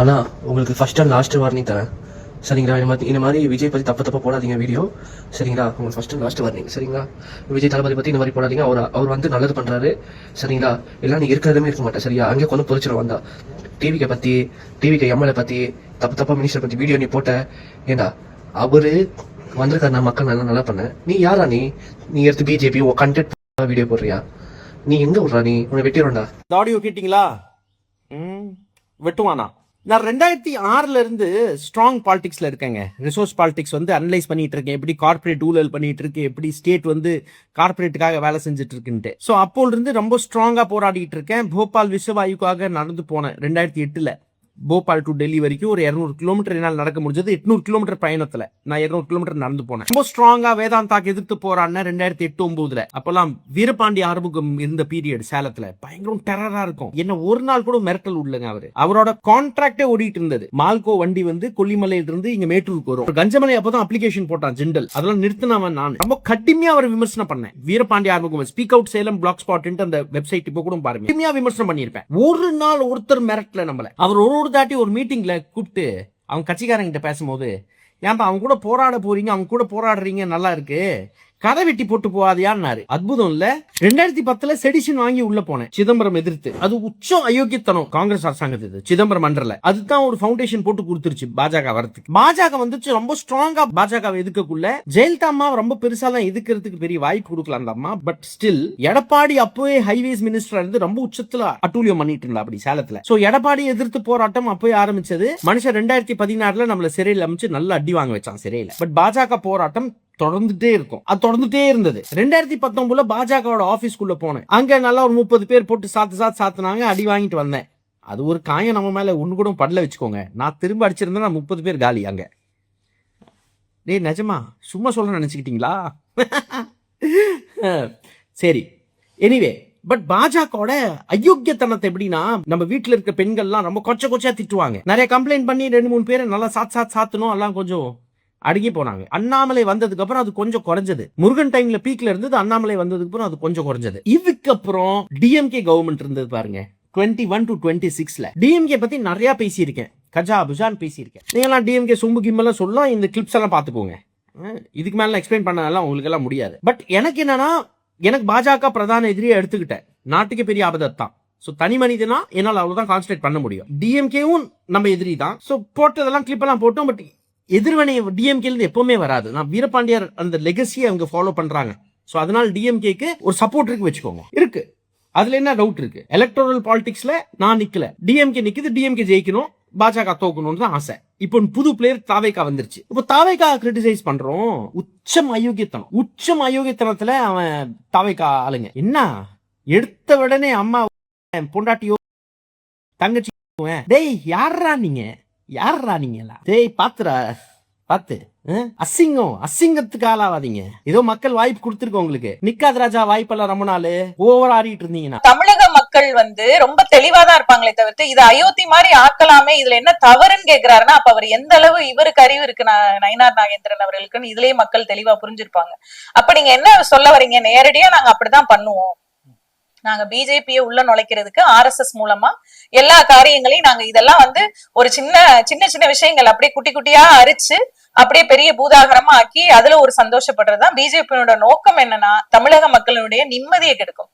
ஆனா உங்களுக்கு first and last warning தரேன் சரிங்களா. இந்த மாதிரி விஜய் பத்தி தப்பா போடாதீங்க வீடியோ சரிங்களா. உங்களுக்கு ஃபர்ஸ்ட் அண்ட் லாஸ்ட் வார்னிங் சரிங்களா. விஜய் தளபதி பத்தி இந்த மாதிரி போடாதீங்க. அவர் வந்து நல்லது பண்றாரு சரிங்களா. எல்லாம் நீ இருக்கிறதுமே இருக்க மாட்டேன் சரியா. அங்கே கொண்டு பொறிச்சிடும் வந்தா டிவிக்கை பத்தி டிவிக்கை எம்எல்ஏ பத்தி தப்பா மினிஸ்டர் பத்தி வீடியோ நீ போட்ட. ஏண்டா அவரு வந்திருக்காரு, நான் மக்கள் நல்லா பண்ணேன். நீ யாரா நீ எடுத்து பிஜேபி கண்டென்ட் வீடியோ போடுறியா? நீ எங்க விடுறா? நீ உன்னை வெட்டிடும்டா. ஆடியோ கேட்டீங்களா? வெட்டுவானா? நான் 2006 இருந்து ஸ்ட்ராங் பாலிடிக்ஸ்ல இருக்கேங்க. ரிசோர்ஸ் பாலிடிக்ஸ் வந்து அனலைஸ் பண்ணிட்டு இருக்கேன். எப்படி கார்பரேட் ஊழல் பண்ணிட்டு இருக்கு, எப்படி ஸ்டேட் வந்து கார்பரேட்டுக்காக வேலை செஞ்சுட்டு இருக்குன்ட்டு. ஸோ அப்போல இருந்து ரொம்ப ஸ்ட்ராங்கா போராடிட்டு இருக்கேன். போபால் விஸ்வவாயுக்காக நடந்து போனேன் 2008. போபால் டு டெல்லி வரைக்கும் ஒரு 200 கிலோமீட்டர் என்னால் நடக்க முடிஞ்சது. 800 கிலோமீட்டர் பயணத்துல நான் 200 கிலோமீட்டர் நடந்து போனேன். ரொம்ப ஸ்ட்ராங்கா வேதாந்தாக்கு எதிர்த்து போராடின 2008-09. அப்பெல்லாம் வீரபாண்டி ஆறுமுகம் இருந்த பீரியட் சேலத்துல பயங்கரம் டெரரா இருக்கும். என்ன ஒரு நாள் கூட மிரட்டல் உள்ளங்க. அவரோட கான்ட்ராக்டே ஓடிட்டு இருந்தது. மால்கோ வண்டி வந்து கொல்லிமலையில இருந்து இங்க மேட்டூருக்கு வரும். கஞ்சமலை அப்பதான் அப்ளிகேஷன் போட்டான் ஜெண்டல். அதெல்லாம் நிறுத்தினவன் நான். ரொம்ப கடுமையா அவர் விமர்சனம் பண்ணேன். Veerapandi Arumugam speak out Salem black spot அந்த வெப்சைட் இப்போ கூட பாருங்க. கடுமையா விமர்சனம் பண்ணியிருப்பேன். ஒரு நாள் ஒருத்தர் மிரட்டல நம்மள. அவர் ஒரு தாட்டி ஒரு மீட்டிங்ல கூப்பிட்டு அவங்க கட்சிக்காரங்கிட்ட பேசும்போது, ஏன்பா அவங்க கூட போராட போறீங்க, அவங்க கூட போராடுறீங்க, நல்லா இருக்கு, கதை வெட்டி போட்டு போவாதியான்னாரு. அற்புதம் இல்ல. 2010 செடிஷன் வாங்கி உள்ள போனேன் சிதம்பரம் எதிர்த்து. அது உச்சம் அயோக்கியத்தனம் காங்கிரஸ் அரசாங்கத்து சிதம்பரம் மன்றல. அதுதான் ஒரு ஃபவுண்டேஷன் போட்டு கொடுத்துருச்சு பாஜக வரதுக்கு. பாஜக வந்துச்சு ரொம்ப ஸ்ட்ராங்கா பாஜக எதுக்கக்குள்ள. ஜெயலலிதா அம்மா ரொம்ப பெருசாலாம் எதுக்கிறதுக்கு பெரிய வாய்ப்பு கொடுக்கல அந்த அம்மா. பட் ஸ்டில் எடப்பாடி அப்பவே ஹைவேஸ் மினிஸ்டர் இருந்து ரொம்ப உச்சத்துல அட்டூழியம் பண்ணிட்டு இருந்தா அப்படி சேலத்துல. சோ எடப்பாடி எதிர்த்து போராட்டம் அப்பவே ஆரம்பிச்சது. மனுஷன் 2016 நம்மள சிறையில் அமைச்சு நல்ல அடி வாங்க வச்சான் சிறையில. பட் பாஜக போராட்டம் தொடர்ந்துட்டே இருக்கும். அது தொடர்ந்துட்டே இருந்தது. 2019 பாஜகவோட ஆபீஸ்க்குள்ள போனேன். அங்க நல்லா ஒரு 30 பேர் போட்டு சாத்துனாங்க. அடி வாங்கிட்டு வந்தேன். அது ஒரு காயம் நம்ம மேல ஒண்ணு கூட படல வச்சுக்கோங்க. நான் திரும்ப அடிச்சிருந்தேன் 30 பேர் காலி அங்க. டேய் நிஜமா சும்மா சொல்ல நினைச்சுக்கிட்டீங்களா? சரி, எனிவே பட் பாஜகவோட அயோக்கியத்தனத்தை எப்படின்னா, நம்ம வீட்டுல இருக்க பெண்கள்லாம் ரொம்ப கொச்சா திட்டுவாங்க. நிறைய கம்ப்ளைண்ட் பண்ணி 2-3 பேரை நல்லா சாத்தணும். எல்லாம் கொஞ்சம் அடங்கி போனாங்க. அண்ணாமலை வந்ததுக்கு அப்புறம் அது கொஞ்சம் குறைஞ்சது. முருகன் டைம்ல பீக்ல இருந்தது. அண்ணாமலை வந்ததுக்கு அப்புறம் அது கொஞ்சம் குறைஞ்சது. இதுக்கு அப்புறம் டிஎம்கே கவர்மெண்ட் இருந்தது பாருங்க 21 to 26. டிஎம்கே பத்தி நிறைய பேசியிருக்கேன். கஜா புஜான் பேசியிருக்கேன். நீங்களாம் டிஎம்கே சொம்பு கிம்பெல்லாம் சொல்லலாம். இந்த கிளிப்ஸ் எல்லாம் பாத்துக்கோங்க. இதுக்கு மேல எக்ஸ்பிளைன் பண்ணலாம் உங்களுக்கு எல்லாம் முடியாது. பட் எனக்கு என்னன்னா, எனக்கு பாஜக பிரதான எதிரியை எடுத்துக்கிட்டேன். நாட்டுக்கு பெரிய ஆபத்து தான். சோ தனி மனிதனா என்னால் அவ்வளவுதான் கான்சன்ட்ரேட் பண்ண முடியும். டிஎம்கேவும் நம்ம எதிரி தான். சோ போட்டதெல்லாம் கிளிப் எல்லாம் போட்டோம். பட் எதிர்வனை டிஎம்கே எப்பவுமே வராது. நான் வீரபாண்டியர் அந்த லெகசியை அவங்க ஃபாலோ பண்றாங்க. சோ அதனால டிஎம்கேக்கு ஒரு சப்போர்ட் இருக்கு வச்சுக்கோங்க. இருக்கு, அதுல என்ன டவுட் இருக்கு? எலக்டோரல் பாலிடிக்ஸ்ல நான் நிக்கல, டிஎம்கே நிக்குது. டிஎம்கே ஜெயிக்கணும், பாஜக தோக்கணும்னு தான் ஆசை. இப்போ புது பிளேயர் தாவேகா வந்துருச்சு. இப்போ தாவேகா கிரிட்டிசைஸ் பண்றோம். உச்சம் அயோக்கியத்தனத்துல அவன் தாவேகா ஆளுங்க. என்ன எடுத்த உடனே அம்மா பொண்டாட்டியோ தங்கச்சி, டேய் யாரா நீங்க டேய் பாத்து அசிங்கத்துக்கு ஆளாவாதீங்க. ஏதோ மக்கள் வாய்ப்பு கொடுத்திருக்கோம் உங்களுக்கு. நிக்காத ராஜா வாய்ப்பெல்லாம் ரொம்ப நாள் ஓவர் ஆடிட்டு இருந்தீங்கன்னா. தமிழக மக்கள் ரொம்ப தெளிவாதான் இருப்பாங்களே தவிர்த்து இது அயோத்தி மாதிரி ஆக்கலாமே, இதுல என்ன தவறுன்னு கேக்குறாருன்னா, அப்ப அவர் எந்த அளவு இவருக்கு அறிவு இருக்கு நயினார் நாகேந்திரன் அவர்களுக்குன்னு இதுலயே மக்கள் தெளிவா புரிஞ்சிருப்பாங்க. அப்ப நீங்க என்ன சொல்ல வரீங்க? நேரடியா நாங்க அப்படிதான் பண்ணுவோம். நாங்க பிஜேபியை உள்ள நுழைக்கிறதுக்கு RSS மூலமா எல்லா காரியங்களையும் நாங்க இதெல்லாம் ஒரு சின்ன விஷயங்கள் அப்படியே குட்டி குட்டியா அரிச்சு அப்படியே பெரிய பூதாகரமா ஆக்கி அதுல ஒரு சந்தோஷப்படுறதுதான் பிஜேபியோட நோக்கம். என்னன்னா தமிழக மக்களுடைய நிம்மதியை கெடுக்கும்.